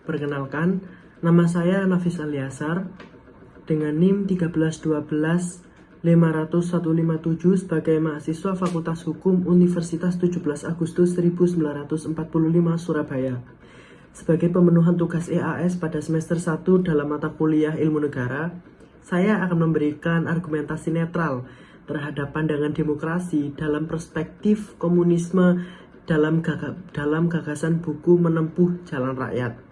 Perkenalkan, nama saya Nafis Aliasar dengan NIM 1311557 sebagai mahasiswa Fakultas Hukum Universitas 17 Agustus 1945 Surabaya. Sebagai pemenuhan tugas EAS pada semester 1 dalam mata kuliah Ilmu Negara, saya akan memberikan argumentasi netral terhadap pandangan demokrasi dalam perspektif komunisme dalam gagasan buku Menempuh Jalan Rakyat.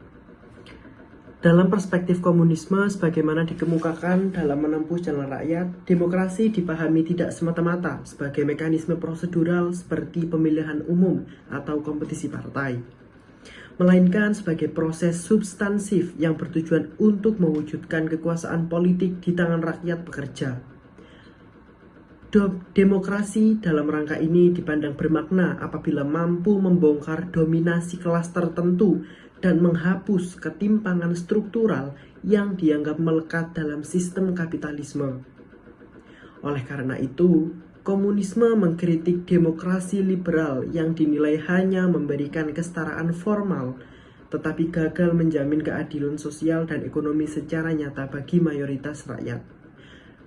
Dalam perspektif komunisme, sebagaimana dikemukakan dalam Menempuh Jalan Rakyat, demokrasi dipahami tidak semata-mata sebagai mekanisme prosedural seperti pemilihan umum atau kompetisi partai, melainkan sebagai proses substansif yang bertujuan untuk mewujudkan kekuasaan politik di tangan rakyat pekerja. Demokrasi dalam rangka ini dipandang bermakna apabila mampu membongkar dominasi kelas tertentu dan menghapus ketimpangan struktural yang dianggap melekat dalam sistem kapitalisme. Oleh karena itu, komunisme mengkritik demokrasi liberal yang dinilai hanya memberikan kesetaraan formal, tetapi gagal menjamin keadilan sosial dan ekonomi secara nyata bagi mayoritas rakyat.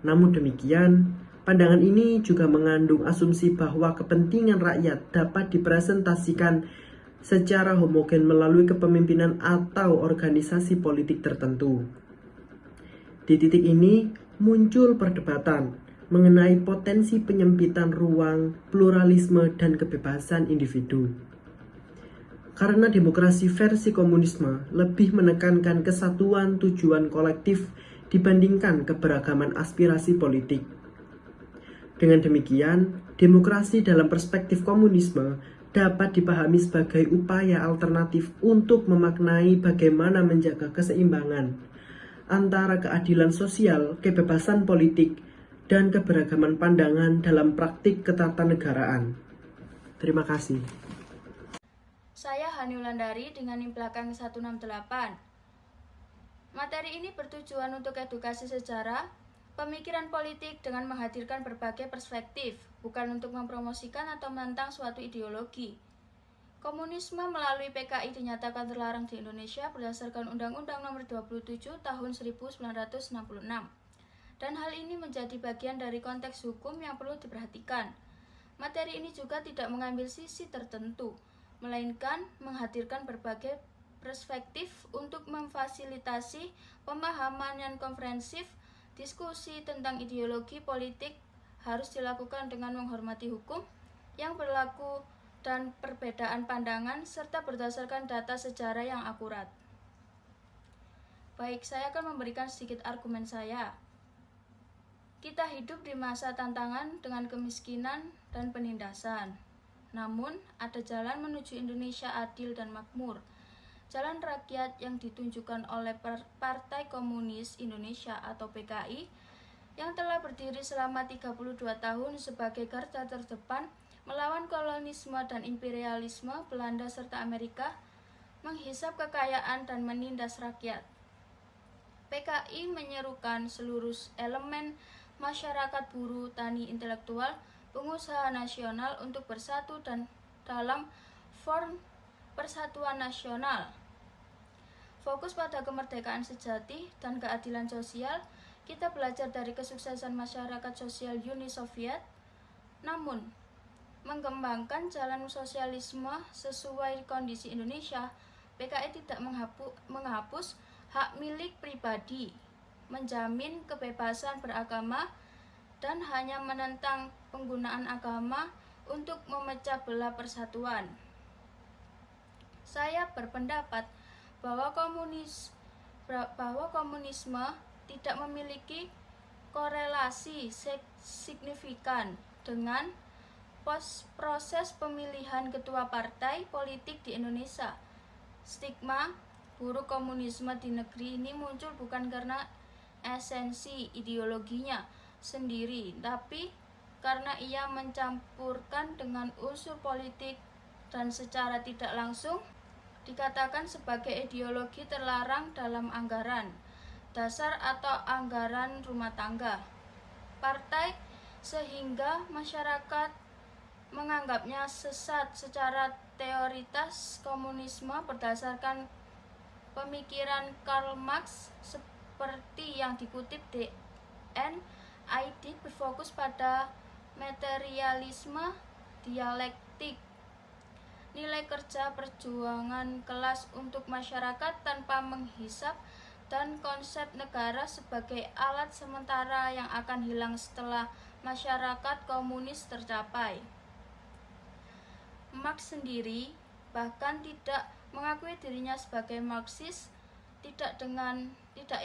Namun demikian, pandangan ini juga mengandung asumsi bahwa kepentingan rakyat dapat dipresentasikan secara homogen melalui kepemimpinan atau organisasi politik tertentu. Di titik ini muncul perdebatan mengenai potensi penyempitan ruang, pluralisme, dan kebebasan individu. Karena demokrasi versi komunisme lebih menekankan kesatuan tujuan kolektif dibandingkan keberagaman aspirasi politik. Dengan demikian, demokrasi dalam perspektif komunisme dapat dipahami sebagai upaya alternatif untuk memaknai bagaimana menjaga keseimbangan antara keadilan sosial, kebebasan politik, dan keberagaman pandangan dalam praktik ketatanegaraan. Terima kasih. Saya Hani Wulandari dengan NIM belakang 168. Materi ini bertujuan untuk edukasi sejarah, pemikiran politik dengan menghadirkan berbagai perspektif, bukan untuk mempromosikan atau menentang suatu ideologi. Komunisme melalui PKI dinyatakan terlarang di Indonesia berdasarkan Undang-Undang Nomor 27 Tahun 1966. Dan hal ini menjadi bagian dari konteks hukum yang perlu diperhatikan. Materi ini juga tidak mengambil sisi tertentu, melainkan menghadirkan berbagai perspektif untuk memfasilitasi pemahaman yang komprehensif. Diskusi tentang ideologi politik harus dilakukan dengan menghormati hukum yang berlaku dan perbedaan pandangan serta berdasarkan data sejarah yang akurat. Baik, saya akan memberikan sedikit argumen saya. Kita hidup di masa tantangan dengan kemiskinan dan penindasan. Namun, ada jalan menuju Indonesia adil dan makmur. Jalan rakyat yang ditunjukkan oleh Partai Komunis Indonesia atau PKI yang telah berdiri selama 32 tahun sebagai garda terdepan melawan kolonisme dan imperialisme Belanda serta Amerika, menghisap kekayaan dan menindas rakyat. PKI menyerukan seluruh elemen masyarakat buruh, tani, intelektual, pengusaha nasional untuk bersatu dan dalam form persatuan nasional. Fokus pada kemerdekaan sejati dan keadilan sosial, kita belajar dari kesuksesan masyarakat sosial Uni Soviet, namun mengembangkan jalan sosialisme sesuai kondisi Indonesia. PKI tidak menghapus hak milik pribadi, menjamin kebebasan beragama, dan hanya menentang penggunaan agama untuk memecah belah persatuan. Saya berpendapat bahwa komunisme tidak memiliki korelasi signifikan dengan proses pemilihan ketua partai politik di Indonesia. Stigma buruk komunisme di negeri ini muncul bukan karena esensi ideologinya sendiri, tapi karena ia mencampurkan dengan unsur politik dan secara tidak langsung dikatakan sebagai ideologi terlarang dalam anggaran dasar atau anggaran rumah tangga partai, sehingga masyarakat menganggapnya sesat. Secara teoritas, komunisme berdasarkan Pemikiran Karl Marx seperti yang dikutip DNID berfokus pada materialisme dialektik, nilai kerja perjuangan kelas untuk masyarakat tanpa menghisap, dan konsep negara sebagai alat sementara yang akan hilang setelah masyarakat komunis tercapai. Marx sendiri bahkan tidak mengakui dirinya sebagai Marxis, tidak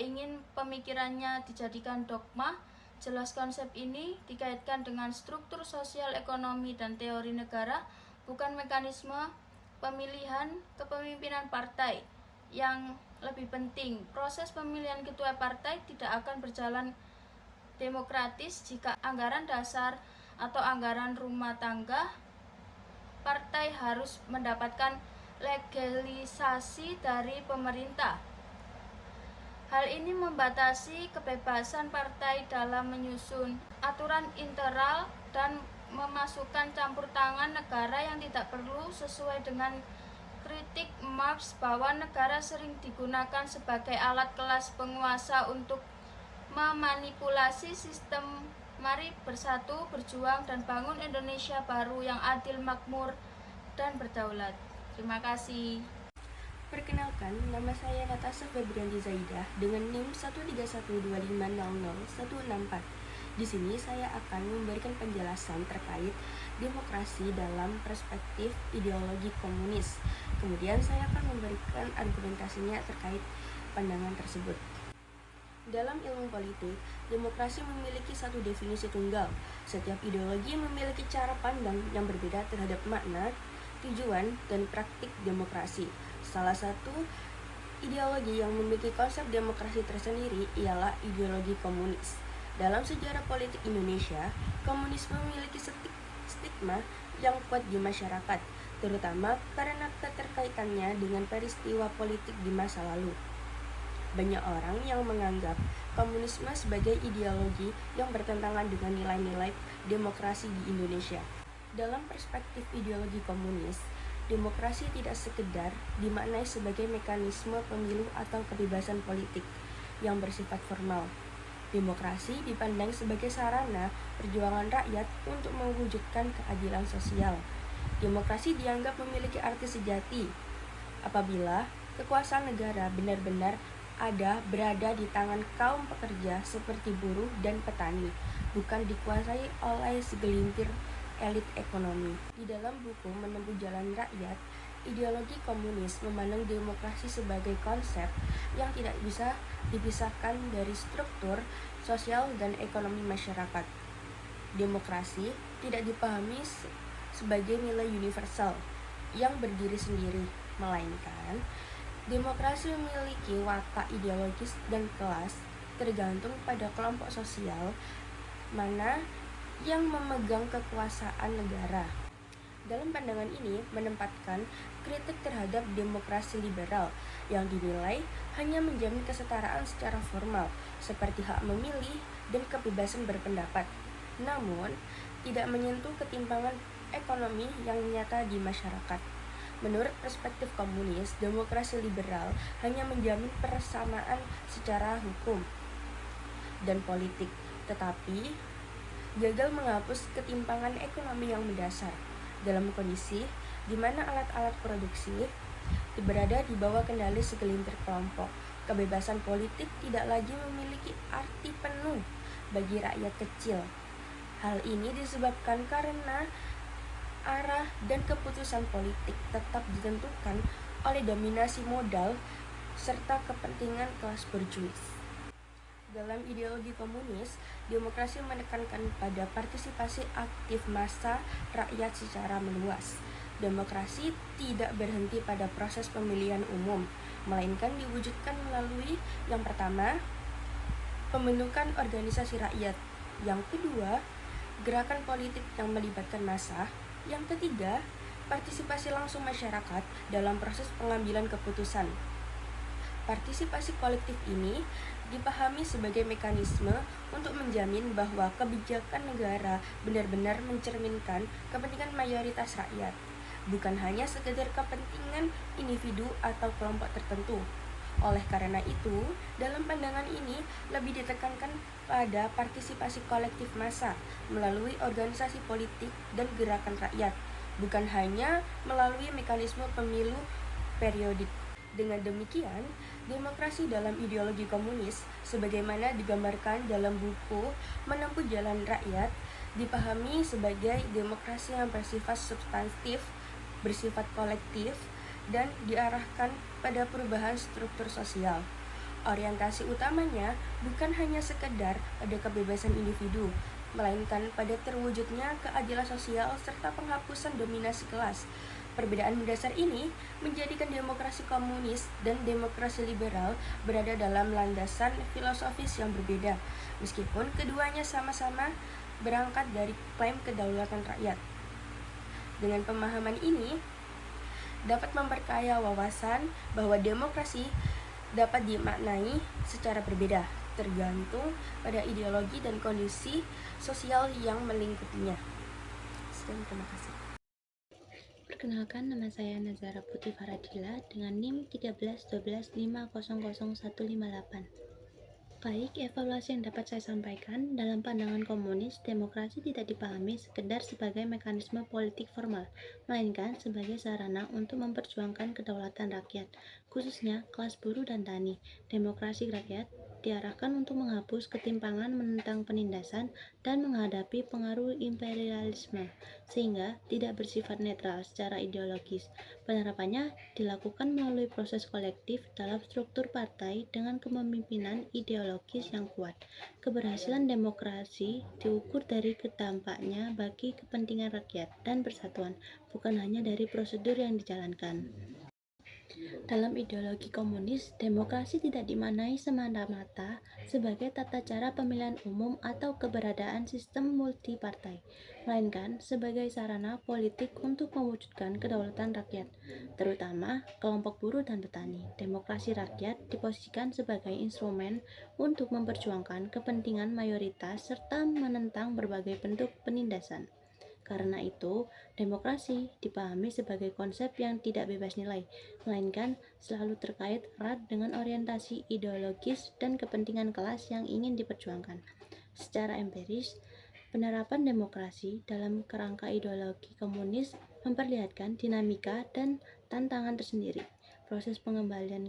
ingin pemikirannya dijadikan dogma. Jelas konsep ini dikaitkan dengan struktur sosial, ekonomi, dan teori negara, bukan mekanisme pemilihan kepemimpinan partai. Yang lebih penting, proses pemilihan ketua partai tidak akan berjalan demokratis jika anggaran dasar atau anggaran rumah tangga partai harus mendapatkan legalisasi dari pemerintah. Hal ini membatasi kebebasan partai dalam menyusun aturan internal dan memasukkan campur tangan negara yang tidak perlu, sesuai dengan kritik Marx bahwa negara sering digunakan sebagai alat kelas penguasa untuk memanipulasi sistem. Mari bersatu, berjuang, dan bangun Indonesia baru yang adil, makmur, dan berdaulat. Terima kasih. Perkenalkan, nama saya Natasha Febrianti Zaidah dengan NIM 13125000164. Di sini saya akan memberikan penjelasan terkait demokrasi dalam perspektif ideologi komunis. Kemudian saya akan memberikan argumentasinya terkait pandangan tersebut. Dalam ilmu politik, demokrasi memiliki satu definisi tunggal. Setiap ideologi memiliki cara pandang yang berbeda terhadap makna, tujuan, dan praktik demokrasi. Salah satu ideologi yang memiliki konsep demokrasi tersendiri ialah ideologi komunis. Dalam sejarah politik Indonesia, komunisme memiliki stigma yang kuat di masyarakat, terutama karena keterkaitannya dengan peristiwa politik di masa lalu. Banyak orang yang menganggap komunisme sebagai ideologi yang bertentangan dengan nilai-nilai demokrasi di Indonesia. Dalam perspektif ideologi komunis, demokrasi tidak sekedar dimaknai sebagai mekanisme pemilu atau kebebasan politik yang bersifat formal. Demokrasi dipandang sebagai sarana perjuangan rakyat untuk mewujudkan keadilan sosial. Demokrasi dianggap memiliki arti sejati apabila kekuasaan negara benar-benar berada di tangan kaum pekerja seperti buruh dan petani, bukan dikuasai oleh segelintir elit ekonomi. Di dalam buku Menempuh Jalan Rakyat, ideologi komunis memandang demokrasi sebagai konsep yang tidak bisa dipisahkan dari struktur sosial dan ekonomi masyarakat. Demokrasi tidak dipahami sebagai nilai universal yang berdiri sendiri, melainkan demokrasi memiliki watak ideologis dan kelas, tergantung pada kelompok sosial mana yang memegang kekuasaan negara. Dalam pandangan ini menempatkan kritik terhadap demokrasi liberal yang dinilai hanya menjamin kesetaraan secara formal seperti hak memilih dan kebebasan berpendapat, namun tidak menyentuh ketimpangan ekonomi yang nyata di masyarakat. Menurut perspektif komunis, demokrasi liberal hanya menjamin persamaan secara hukum dan politik, tetapi gagal menghapus ketimpangan ekonomi yang mendasar. Dalam kondisi di mana alat-alat produksi berada di bawah kendali segelintir kelompok, kebebasan politik tidak lagi memiliki arti penuh bagi rakyat kecil. Hal ini disebabkan karena arah dan keputusan politik tetap ditentukan oleh dominasi modal serta kepentingan kelas borjuis. Dalam ideologi komunis, demokrasi menekankan pada partisipasi aktif massa rakyat secara meluas. Demokrasi tidak berhenti pada proses pemilihan umum, melainkan diwujudkan melalui yang pertama, pembentukan organisasi rakyat, yang kedua, gerakan politik yang melibatkan massa, yang ketiga, partisipasi langsung masyarakat dalam proses pengambilan keputusan. Partisipasi kolektif ini dipahami sebagai mekanisme untuk menjamin bahwa kebijakan negara benar-benar mencerminkan kepentingan mayoritas rakyat, bukan hanya sekedar kepentingan individu atau kelompok tertentu. Oleh karena itu, dalam pandangan ini lebih ditekankan pada partisipasi kolektif massa melalui organisasi politik dan gerakan rakyat, bukan hanya melalui mekanisme pemilu periodik. Dengan demikian, demokrasi dalam ideologi komunis sebagaimana digambarkan dalam buku Menempuh Jalan Rakyat dipahami sebagai demokrasi yang bersifat substantif, bersifat kolektif, dan diarahkan pada perubahan struktur sosial. Orientasi utamanya bukan hanya sekedar pada kebebasan individu, melainkan pada terwujudnya keadilan sosial serta penghapusan dominasi kelas. Perbedaan mendasar ini menjadikan demokrasi komunis dan demokrasi liberal berada dalam landasan filosofis yang berbeda, meskipun keduanya sama-sama berangkat dari klaim kedaulatan rakyat. Dengan pemahaman ini, dapat memperkaya wawasan bahwa demokrasi dapat dimaknai secara berbeda, tergantung pada ideologi dan kondisi sosial yang melingkupinya. Sekian, terima kasih. Perkenalkan, nama saya Nazara Putri Faradila dengan NIM 13125000158. Baik, evaluasi yang dapat saya sampaikan, dalam pandangan komunis, demokrasi tidak dipahami sekedar sebagai mekanisme politik formal, melainkan sebagai sarana untuk memperjuangkan kedaulatan rakyat, khususnya kelas buruh dan tani. Demokrasi rakyat diarahkan untuk menghapus ketimpangan, menentang penindasan, dan menghadapi pengaruh imperialisme, sehingga tidak bersifat netral secara ideologis. Penerapannya dilakukan melalui proses kolektif dalam struktur partai dengan kepemimpinan ideologis yang kuat. Keberhasilan demokrasi diukur dari dampaknya bagi kepentingan rakyat dan persatuan, bukan hanya dari prosedur yang dijalankan. Dalam ideologi komunis, demokrasi tidak dimaknai semata-mata sebagai tata cara pemilihan umum atau keberadaan sistem multipartai, melainkan sebagai sarana politik untuk mewujudkan kedaulatan rakyat, terutama kelompok buruh dan petani. Demokrasi rakyat diposisikan sebagai instrumen untuk memperjuangkan kepentingan mayoritas serta menentang berbagai bentuk penindasan. Karena itu, demokrasi dipahami sebagai konsep yang tidak bebas nilai, melainkan selalu terkait erat dengan orientasi ideologis dan kepentingan kelas yang ingin diperjuangkan. Secara empiris, penerapan demokrasi dalam kerangka ideologi komunis memperlihatkan dinamika dan tantangan tersendiri. Proses pengambilan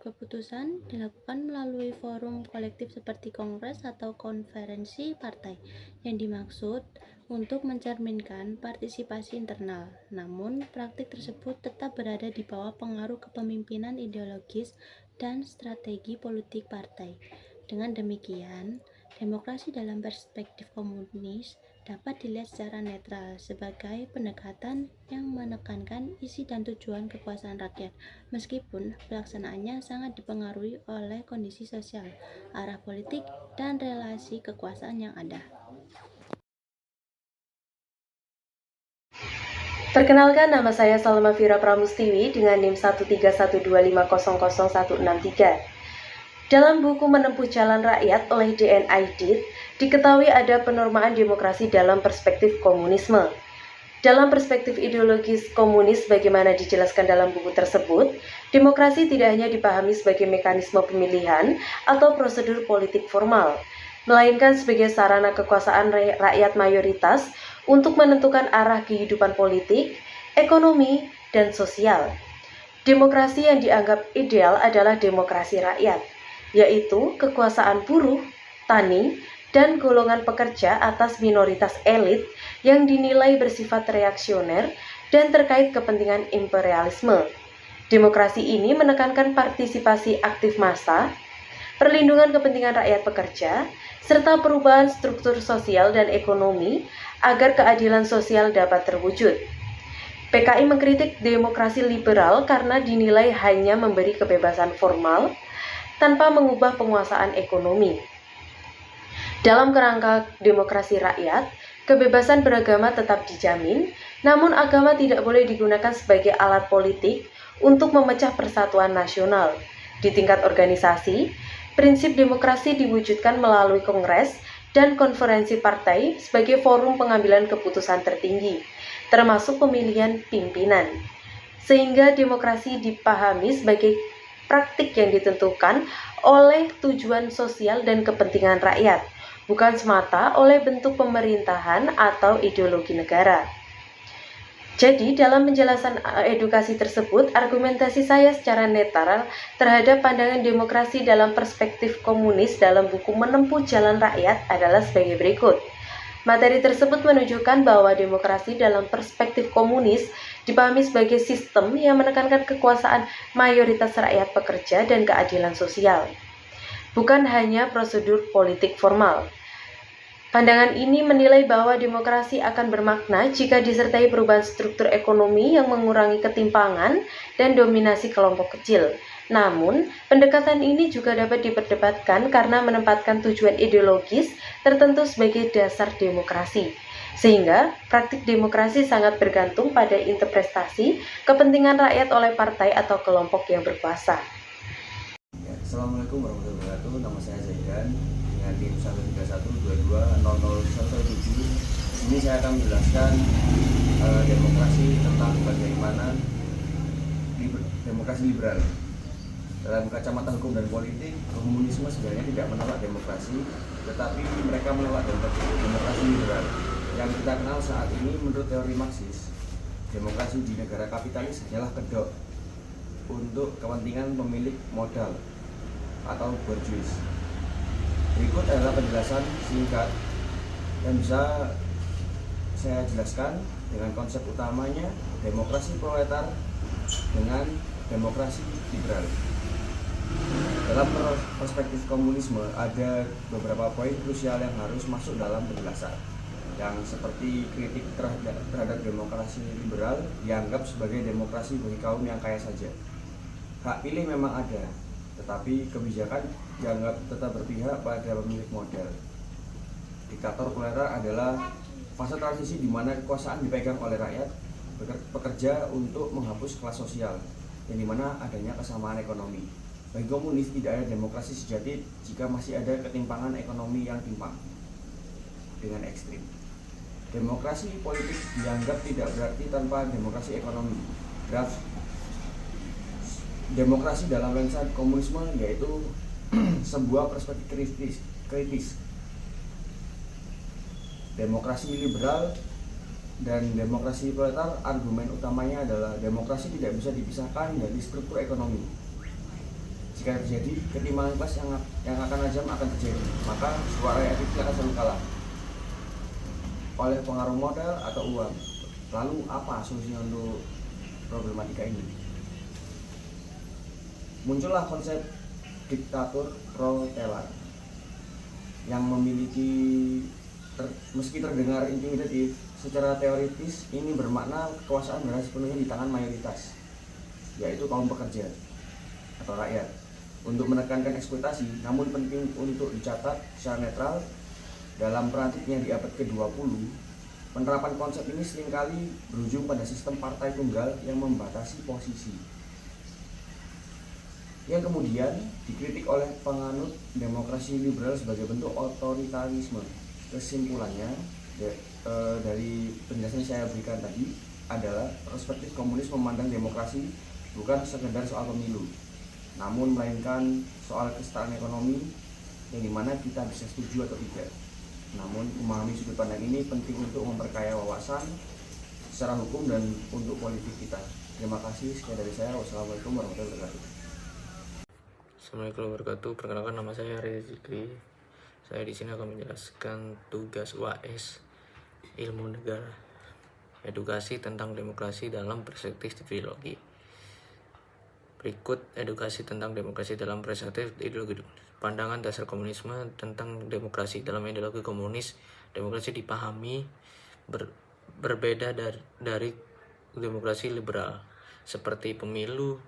keputusan dilakukan melalui forum kolektif seperti kongres atau konferensi partai yang dimaksud untuk mencerminkan partisipasi internal. Namun, praktik tersebut tetap berada di bawah pengaruh kepemimpinan ideologis dan strategi politik partai. Dengan demikian, demokrasi dalam perspektif komunis dapat dilihat secara netral sebagai pendekatan yang menekankan isi dan tujuan kekuasaan rakyat, meskipun pelaksanaannya sangat dipengaruhi oleh kondisi sosial, arah politik, dan relasi kekuasaan yang ada. Perkenalkan, nama saya Salma Fira Pramustiwi dengan NIM 13125000163. Dalam buku Menempuh Jalan Rakyat oleh D.N. Aidit, diketahui ada penormaan demokrasi dalam perspektif komunisme. Dalam perspektif ideologis komunis, bagaimana dijelaskan dalam buku tersebut, demokrasi tidak hanya dipahami sebagai mekanisme pemilihan atau prosedur politik formal, melainkan sebagai sarana kekuasaan rakyat mayoritas untuk menentukan arah kehidupan politik, ekonomi, dan sosial. Demokrasi yang dianggap ideal adalah demokrasi rakyat, yaitu kekuasaan buruh, tani, dan golongan pekerja atas minoritas elit yang dinilai bersifat reaksioner dan terkait kepentingan imperialisme. Demokrasi ini menekankan partisipasi aktif massa, perlindungan kepentingan rakyat pekerja, serta perubahan struktur sosial dan ekonomi agar keadilan sosial dapat terwujud. PKI mengkritik demokrasi liberal karena dinilai hanya memberi kebebasan formal tanpa mengubah penguasaan ekonomi. Dalam kerangka demokrasi rakyat, kebebasan beragama tetap dijamin, namun agama tidak boleh digunakan sebagai alat politik untuk memecah persatuan nasional. Di tingkat organisasi, prinsip demokrasi diwujudkan melalui kongres dan konferensi partai sebagai forum pengambilan keputusan tertinggi, termasuk pemilihan pimpinan. sehingga demokrasi dipahami sebagai praktik yang ditentukan oleh tujuan sosial dan kepentingan rakyat, bukan semata oleh bentuk pemerintahan atau ideologi negara. Jadi, dalam penjelasan edukasi tersebut, argumentasi saya secara netral terhadap pandangan demokrasi dalam perspektif komunis dalam buku Menempuh Jalan Rakyat adalah sebagai berikut. Materi tersebut menunjukkan bahwa demokrasi dalam perspektif komunis dipahami sebagai sistem yang menekankan kekuasaan mayoritas rakyat pekerja dan keadilan sosial, bukan hanya prosedur politik formal. Pandangan ini menilai bahwa demokrasi akan bermakna jika disertai perubahan struktur ekonomi yang mengurangi ketimpangan dan dominasi kelompok kecil. Namun, pendekatan ini juga dapat diperdebatkan karena menempatkan tujuan ideologis tertentu sebagai dasar demokrasi. Sehingga, praktik demokrasi sangat bergantung pada interpretasi kepentingan rakyat oleh partai atau kelompok yang berkuasa. Assalamualaikum warahmatullahi wabarakatuh. Nama saya Zaidan dengan NIM 131220007. Ini saya akan menjelaskan demokrasi tentang bagaimana demokrasi liberal. Dalam kacamata hukum dan politik, komunisme sebenarnya tidak menolak demokrasi, tetapi mereka menolak demokrasi liberal. Yang kita kenal saat ini menurut teori Marxis, demokrasi di negara kapitalis hanyalah kedok untuk kepentingan pemilik modal atau bourgeois. Berikut adalah penjelasan singkat yang bisa saya jelaskan dengan konsep utamanya demokrasi proletar dengan demokrasi liberal. Dalam perspektif komunisme ada beberapa poin krusial yang harus masuk dalam penjelasan, yang seperti kritik terhadap demokrasi liberal dianggap sebagai demokrasi bagi kaum yang kaya saja. Hak pilih memang ada, tetapi kebijakan dianggap tetap berpihak pada pemilik modal. Diktator proletar adalah fase transisi di mana kekuasaan dipegang oleh rakyat pekerja untuk menghapus kelas sosial, yang dimana adanya kesamaan ekonomi. Bagi komunis tidak ada demokrasi sejati jika masih ada ketimpangan ekonomi yang timpang dengan ekstrim. Demokrasi politik dianggap tidak berarti tanpa demokrasi ekonomi. Demokrasi dalam lensa komunisme yaitu sebuah perspektif kritis. Demokrasi liberal dan demokrasi proletar, argumen utamanya adalah demokrasi tidak bisa dipisahkan dari struktur ekonomi. Jika terjadi ketimpangan kelas yang akan tajam akan terjadi, maka suara rakyat kecil akan selalu kalah oleh pengaruh modal atau uang. Lalu apa solusinya untuk problematika ini? Muncullah konsep diktator proletar yang memiliki meski terdengar intimidatif, secara teoritis ini bermakna kekuasaan berada sepenuhnya di tangan mayoritas, yaitu kaum pekerja atau rakyat, untuk menekankan eksploitasi. Namun penting untuk dicatat secara netral, dalam perantiknya di abad ke-20, penerapan konsep ini seringkali berujung pada sistem partai tunggal yang membatasi posisi, yang kemudian dikritik oleh penganut demokrasi liberal sebagai bentuk otoritarisme. Kesimpulannya dari penjelasan yang saya berikan tadi adalah perspektif komunis memandang demokrasi bukan sekedar soal pemilu, namun melainkan soal kesetaraan ekonomi, yang dimana kita bisa setuju atau tidak. Namun memahami sudut pandang ini penting untuk memperkaya wawasan secara hukum dan untuk politik kita. Terima kasih, sekian dari saya. Wassalamualaikum warahmatullahi wabarakatuh. Assalamualaikum warahmatullahi wabarakatuh. Perkenalkan, nama saya Rizky. Saya di sini akan menjelaskan tugas UAS Ilmu Negara, edukasi tentang demokrasi dalam perspektif ideologi. Berikut edukasi tentang demokrasi dalam perspektif ideologi. Pandangan dasar komunisme tentang demokrasi. Dalam ideologi komunis, demokrasi dipahami berbeda dari demokrasi liberal, seperti pemilu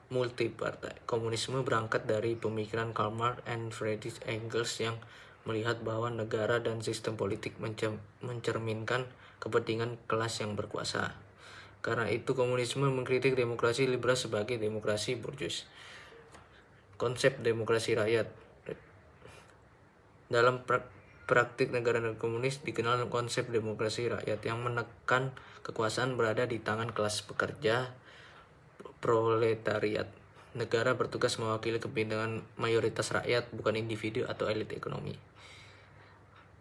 multipartai. Komunisme berangkat dari pemikiran Karl Marx dan Friedrich Engels yang melihat bahwa negara dan sistem politik mencerminkan kepentingan kelas yang berkuasa. Karena itu komunisme mengkritik demokrasi liberal sebagai demokrasi bourgeois. Konsep demokrasi rakyat. praktik negara-negara komunis dikenal konsep demokrasi rakyat yang menekan kekuasaan berada di tangan kelas pekerja proletariat. Negara bertugas mewakili kepentingan mayoritas rakyat, bukan individu atau elit ekonomi.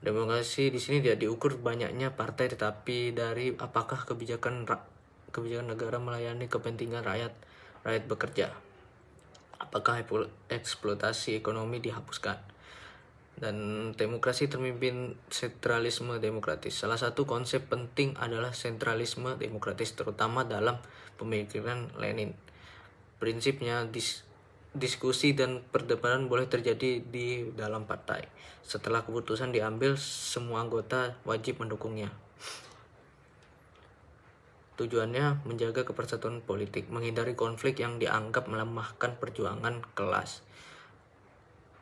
Demokrasi di sini tidak diukur banyaknya partai, tetapi dari apakah kebijakan negara melayani kepentingan rakyat bekerja. Apakah eksploitasi ekonomi dihapuskan. Dan demokrasi termimpin sentralisme demokratis. Salah satu konsep penting adalah sentralisme demokratis, terutama dalam pemikiran Lenin. Prinsipnya diskusi dan perdebatan boleh terjadi di dalam partai. Setelah keputusan diambil, semua anggota wajib mendukungnya. Tujuannya menjaga kepersatuan politik, menghindari konflik yang dianggap melemahkan perjuangan kelas.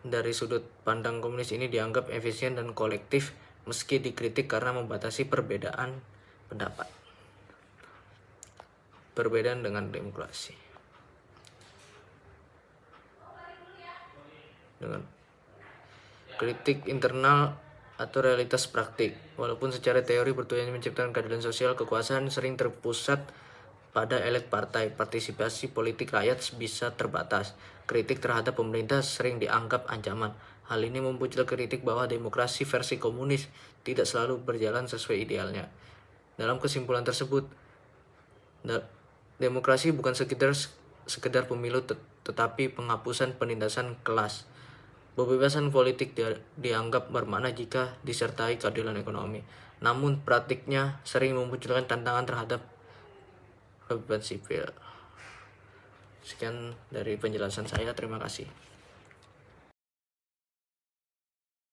Dari sudut pandang komunis ini dianggap efisien dan kolektif, meski dikritik karena membatasi perbedaan pendapat. Perbedaan dengan demokrasi. Dengan kritik internal atau realitas praktik. Walaupun secara teori bertujuan menciptakan keadilan sosial, kekuasaan sering terpusat pada elit partai. Partisipasi politik rakyat bisa terbatas. Kritik terhadap pemerintah sering dianggap ancaman. Hal ini memunculkan kritik bahwa demokrasi versi komunis tidak selalu berjalan sesuai idealnya. Dalam kesimpulan tersebut, demokrasi bukan sekedar pemilu, tetapi penghapusan penindasan kelas. Kebebasan politik dianggap bermakna jika disertai keadilan ekonomi. Namun praktiknya sering memunculkan tantangan terhadap kebebasan sipil. Sekian dari penjelasan saya, terima kasih.